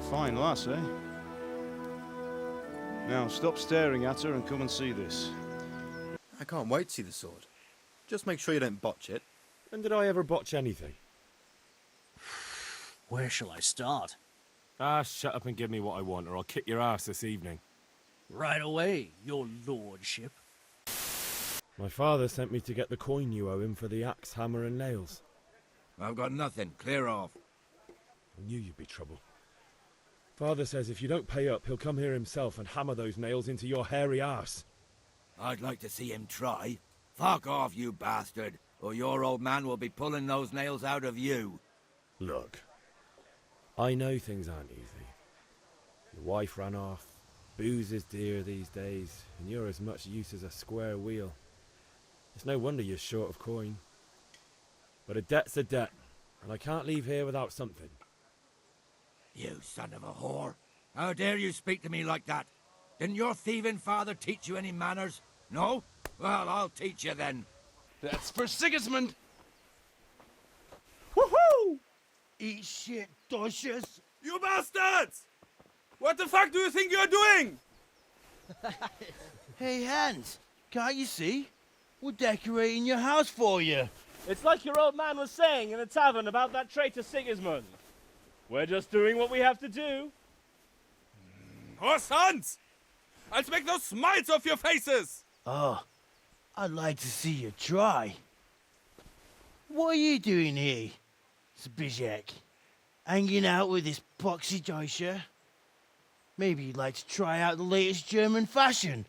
Fine lass, eh? Now, stop staring at her and come and see this. I can't wait to see the sword. Just make sure you don't botch it. When did I ever botch anything? Where shall I start? Ah, shut up and give me what I want, or I'll kick your ass this evening. Right away, your lordship. My father sent me to get the coin you owe him for the axe, hammer and nails. I've got nothing. Clear off. I knew you'd be trouble. Father says if you don't pay up, he'll come here himself and hammer those nails into your hairy arse. I'd like to see him try. Fuck off, you bastard, or your old man will be pulling those nails out of you. Look, I know things aren't easy. Your wife ran off, booze is dear these days, and you're as much use as a square wheel. It's no wonder you're short of coin. But a debt's a debt, and I can't leave here without something. You son of a whore. How dare you speak to me like that? Didn't your thieving father teach you any manners? No? Well, I'll teach you then. That's for Sigismund! Woohoo! Eat shit, doshes! You bastards! What the fuck do you think you're doing? Hey, Hans, can't you see? We're decorating your house for you. It's like your old man was saying in the tavern about that traitor Sigismund. We're just doing what we have to do. Oh, sons! I'll make those smiles off your faces! Oh, I'd like to see you try. What are you doing here, Zbyszek? Hanging out with this poxy Deutscher? Maybe you'd like to try out the latest German fashion.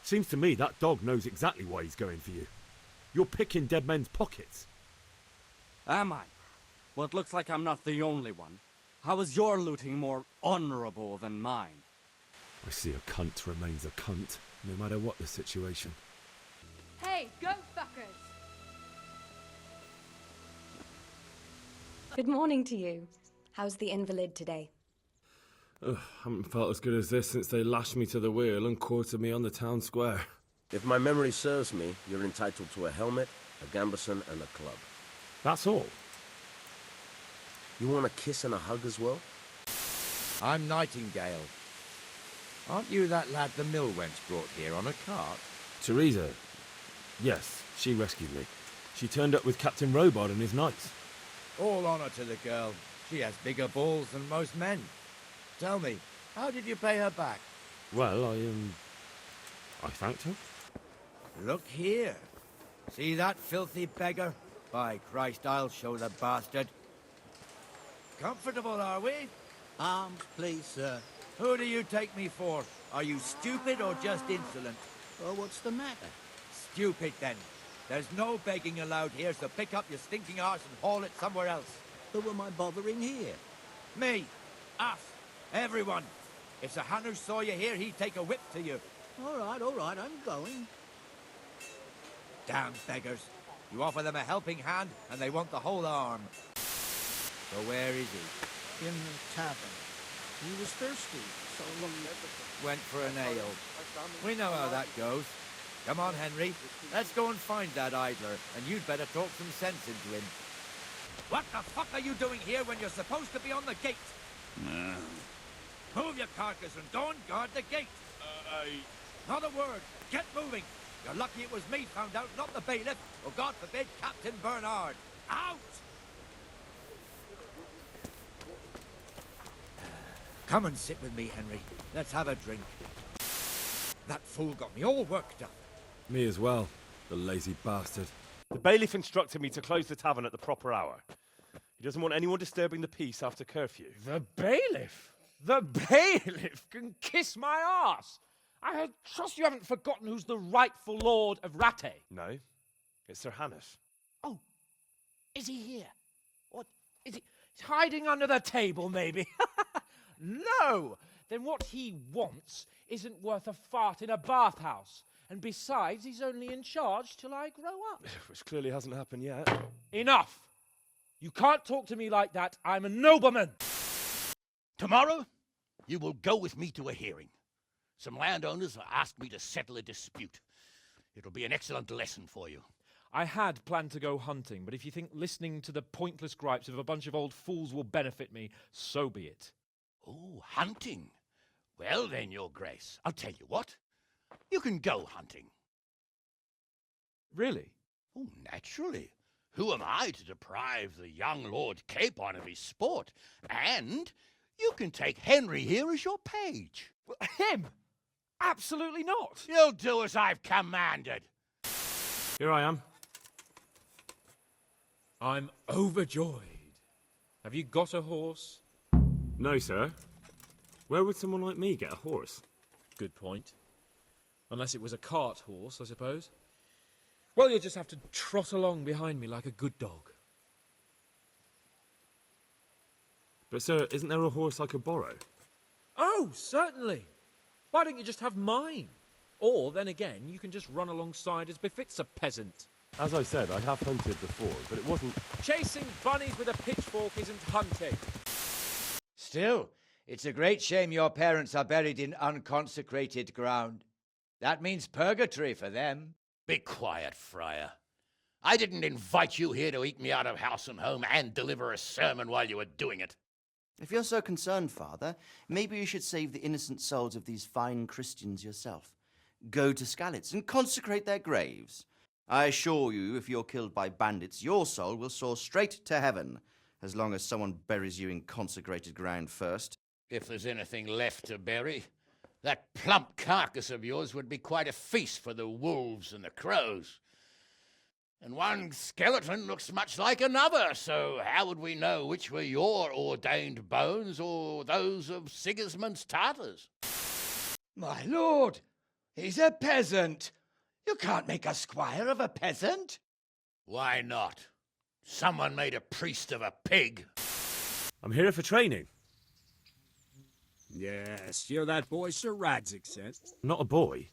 Seems to me that dog knows exactly why he's going for you. You're picking dead men's pockets. Am I? Well, it looks like I'm not the only one. How is your looting more honourable than mine? I see a cunt remains a cunt, no matter what the situation. Hey, go fuckers! Good morning to you. How's the invalid today? Ugh, haven't felt as good as this since they lashed me to the wheel and quartered me on the town square. If my memory serves me, you're entitled to a helmet, a gambeson, and a club. That's all. You want a kiss and a hug as well? I'm Nightingale. Aren't you that lad the mill wench brought here on a cart? Teresa. Yes, she rescued me. She turned up with Captain Robard and his knights. All honour to the girl. She has bigger balls than most men. Tell me, how did you pay her back? Well, I thanked her. Look here. See that filthy beggar? By Christ, I'll show the bastard. Comfortable, are we? Arms, please, sir. Who do you take me for? Are you stupid or just insolent? Well, what's the matter? Stupid, then. There's no begging allowed here, so pick up your stinking arse and haul it somewhere else. Who am I bothering here? Me. Us. Everyone. If Sir Hannah saw you here, he'd take a whip to you. All right, I'm going. Damn beggars. You offer them a helping hand, and they want the whole arm. So where is he? In the tavern. He was thirsty, so went for an ale. We know how that goes. Come on, Henry. Let's go and find that idler, and you'd better talk some sense into him. What the fuck are you doing here when you're supposed to be on the gate? Move your carcass and don't guard the gate. Not a word. Get moving. You're lucky it was me found out, not the bailiff, or God forbid, Captain Bernard. Out! Come and sit with me, Henry. Let's have a drink. That fool got me all worked up. Me as well, the lazy bastard. The bailiff instructed me to close the tavern at the proper hour. He doesn't want anyone disturbing the peace after curfew. The bailiff? The bailiff can kiss my arse! I trust you haven't forgotten who's the rightful Lord of Rattay. No, it's Sir Hannes. Oh, is he here? What, is he he's hiding under the table, maybe? No! Then what he wants isn't worth a fart in a bathhouse. And besides, he's only in charge till I grow up. Which clearly hasn't happened yet. Enough! You can't talk to me like that. I'm a nobleman. Tomorrow, you will go with me to a hearing. Some landowners have asked me to settle a dispute. It'll be an excellent lesson for you. I had planned to go hunting, but if you think listening to the pointless gripes of a bunch of old fools will benefit me, so be it. Oh, hunting. Well then, Your Grace, I'll tell you what. You can go hunting. Really? Oh, naturally. Who am I to deprive the young Lord Capon of his sport? And you can take Henry here as your page. Him? Absolutely not. You'll do as I've commanded. Here I am. I'm overjoyed. Have you got a horse? No, sir. Where would someone like me get a horse? Good point. Unless it was a cart horse, I suppose. Well, you'll just have to trot along behind me like a good dog. But, sir, isn't there a horse I could borrow? Oh, certainly. Why don't you just have mine? Or, then again, you can just run alongside as befits a peasant. As I said, I have hunted before, but it wasn't... Chasing bunnies with a pitchfork isn't hunting. Still, it's a great shame your parents are buried in unconsecrated ground. That means purgatory for them. Be quiet, Friar. I didn't invite you here to eat me out of house and home and deliver a sermon while you were doing it. If you're so concerned, Father, maybe you should save the innocent souls of these fine Christians yourself. Go to Skalitz and consecrate their graves. I assure you, if you're killed by bandits, your soul will soar straight to heaven, as long as someone buries you in consecrated ground first. If there's anything left to bury, that plump carcass of yours would be quite a feast for the wolves and the crows. And one skeleton looks much like another, so how would we know which were your ordained bones or those of Sigismund's Tartars? My lord, he's a peasant. You can't make a squire of a peasant. Why not? Someone made a priest of a pig. I'm here for training. Yes, you're that boy Sir Radzig sent. Not a boy.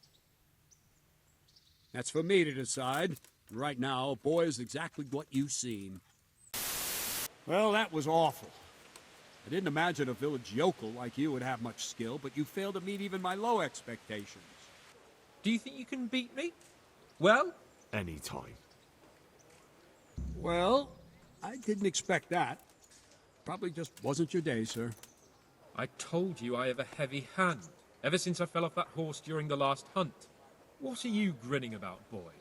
That's for me to decide. Right now, a boy is exactly what you seem. Well, that was awful. I didn't imagine a village yokel like you would have much skill, but you failed to meet even my low expectations. Do you think you can beat me? Well? Anytime. Well, I didn't expect that. Probably just wasn't your day, sir. I told you I have a heavy hand, ever since I fell off that horse during the last hunt. What are you grinning about, boy?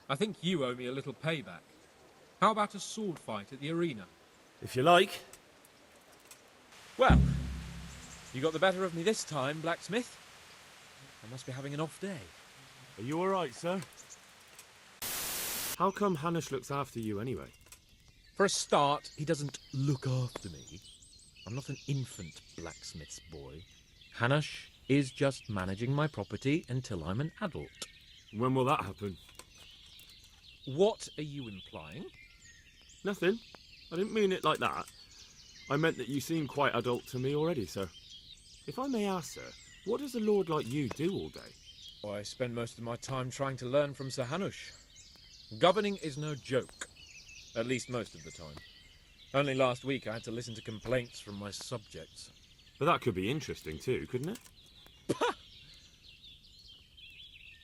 I think you owe me a little payback. How about a sword fight at the arena? If you like. Well, you got the better of me this time, blacksmith. I must be having an off day. Are you all right, sir? How come Hanush looks after you anyway? For a start, he doesn't look after me. I'm not an infant blacksmith's boy. Hanush is just managing my property until I'm an adult. When will that happen? What are you implying? Nothing. I didn't mean it like that. I meant that you seem quite adult to me already, sir. If I may ask, sir, what does a lord like you do all day? Well, I spend most of my time trying to learn from Sir Hanush. Governing is no joke. At least most of the time. Only last week I had to listen to complaints from my subjects. But that could be interesting too, couldn't it?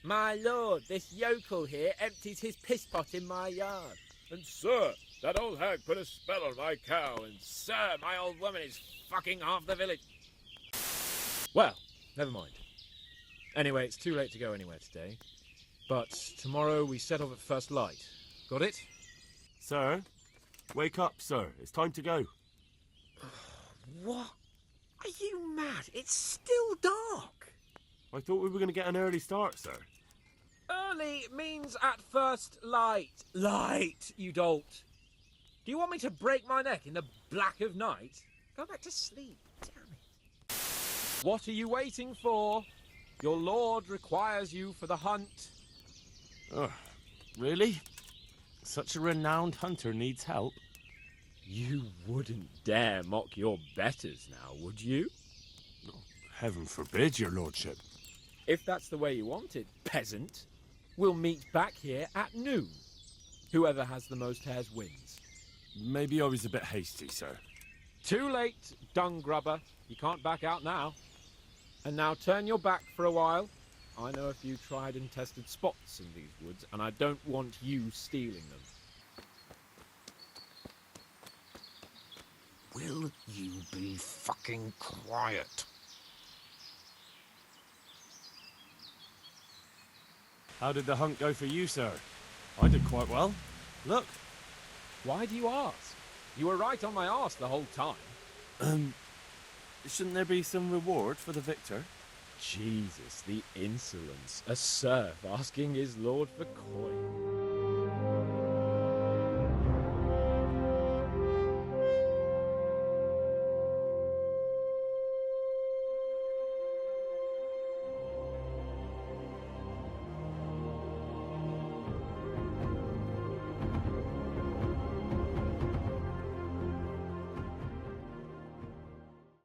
My lord, this yokel here empties his piss pot in my yard. And sir, that old hag put a spell on my cow, and sir, my old woman is fucking half the village. Well, never mind. Anyway, it's too late to go anywhere today. But tomorrow we set off at first light. Got it? Sir? Wake up, sir. It's time to go. What? Are you mad? It's still dark. I thought we were going to get an early start, sir. Early means at first light. Light, you dolt. Do you want me to break my neck in the black of night? Go back to sleep. Damn it. What are you waiting for? Your lord requires you for the hunt. Oh, really? Such a renowned hunter needs help. You wouldn't dare mock your betters now, would you? Oh, heaven forbid, your lordship. If that's the way you want it, peasant, we'll meet back here at noon. Whoever has the most hairs wins. Maybe I was a bit hasty, sir. Too late, dung grubber. You can't back out now. And now turn your back for a while. I know a few tried and tested spots in these woods, and I don't want you stealing them. Will you be fucking quiet? How did the hunt go for you, sir? I did quite well. Look. Why do you ask? You were right on my arse the whole time. Shouldn't there be some reward for the victor? Jesus, the insolence. A serf asking his lord for coin.